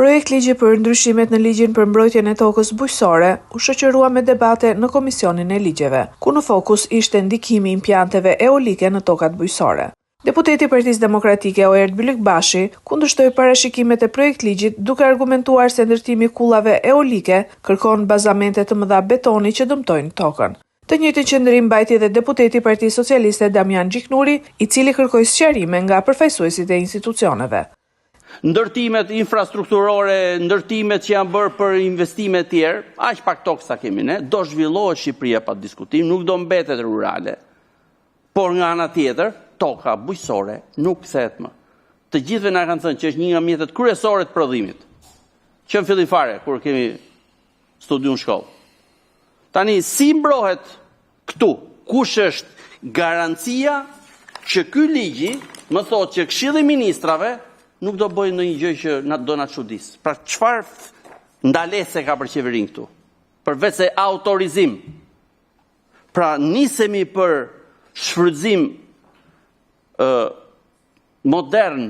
Projekt ligji për ndryshimet në ligjin për mbrojtjen e tokës bujqësore u shoqërua me debate në Komisionin e Ligjeve, ku në fokus ishte ndikimi i impianteve eolike në tokat bujqësore. Deputeti i Partisë Demokratike Oert Bylykbashi kundërshtoi parashikimet e projekt ligjit duke argumentuar se ndërtimi i kullave eolike kërkon bazamente të mëdha betoni që dëmtojnë tokën. Të njëjtin qendrim mbajti edhe deputeti i Partisë Socialiste Damian Gjiknuri, i cili kërkoi sqarime nga përfaqësuesit e institucioneve. Ndërtimet infrastrukturore, ndërtimet që janë bërë për investime të tjerë, aq pak tokë sa kemi ne, do zhvillohet Shqipëria pa diskutim, nuk do mbetet rurale. Por nga ana tjetër, toka bujqësore nuk kthehet më. Të gjithëve na kanë thënë që është një nga mjetet kryesore të prodhimit. Që në fillim fare kur kemi studiu në shkollë. Tani si mbrohet këtu? Kush është garancia që ky ligji më thotë që Këshilli i Ministrave nuk do bëjë ndonjë gjë që do na çudis. Pra çfarë ndalese ka për qeverinë këtu? Përveç se autorizim. Pra nisemi për shfrytëzim modern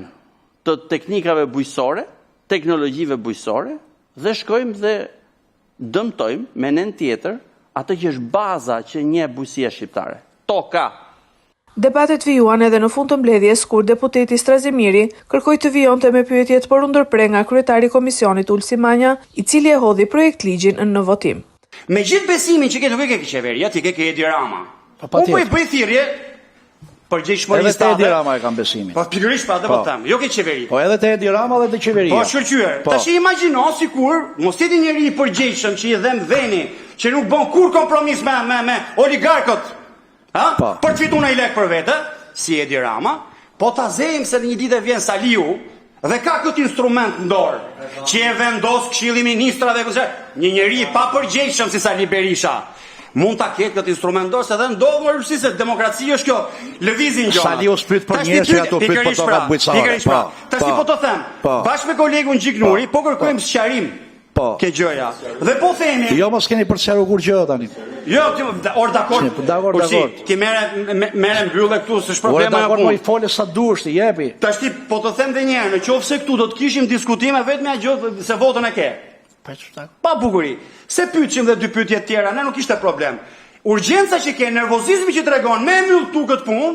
të teknikave bujqësore, teknologjive bujqësore dhe shkojmë dhe dëmtojmë me nën tjetër atë që është baza që njeh bujqësia shqiptare. Toka. Debatet vijuan edhe në fund të mbledhjes kur deputeti Strazimiri kërkoi të vijonte me pyetjet por u ndërpre nga kryetari i komisionit Ulsi Manja, i cili e hodhi projekt ligjin në votim. Me gjithë besimin që ke nuk e ke qeveria, ti ke Edi Rama. Unë po i bëj thirrje për gjejshmëri state. Edhe te Edi Rama e kam besimin. Po pikërisht pa atë po them, jo ke qeveri. Po edhe te Edi Rama dhe te qeveria. Po shkëlqyer. Tash imagjino sikur mos jeti njëri i përgjegjshëm që i dhem veni, që nuk bën kur kompromis me oligarkët. Për të fituar një lek për vete, si Edi Rama, po ta zejmë se një ditë vjen Saliu dhe ka këtë instrument në dorë, që e vendos Këshilli i Ministrave, një njeri i papërgjegjshëm si Sali Berisha. Mund ta ketë këtë instrument dorë se edhe ndodh më se demokracia është kjo, lëvizin gjona. Saliu spyt për njerëz që ato pyet për tokat bujqësore. Tash po të them, bashkë me kolegun Gjiknuri, po kërkojmë sqarim. Ke gjëja. Dhe po themi. Jo mos keni për të sqaruar kur gjë tani. Jo, dakord. Dakord. Ti merrem mbyllë këtu, s'është problema apo. Po i fole sa dush ti, jepi. Tash ti po të them edhe një herë, nëse këtu do të kishim diskutime vetëm me gjë se votën e ke. Pa bukuri. Se pyetshim dhe dy pyetje të tjera, ne nuk ishte problem. Urgjenca që ke, nervozizmi që tregon me mbyll këtu këtë punë,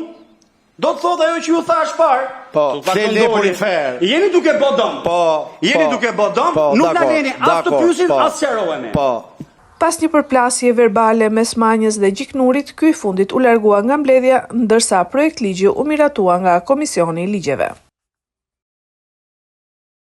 do të thotë ajo që ju thash parë. Po, jeni duke bë dëm. Jeni duke bë dëm, nuk na leni as të pyesim as sqarohemi. Pas një përplasje verbale mes Manjës dhe Gjiknurit, ky i fundit u largua nga mbledhja, ndërsa projekt ligji u miratua nga Komisioni i Ligjeve.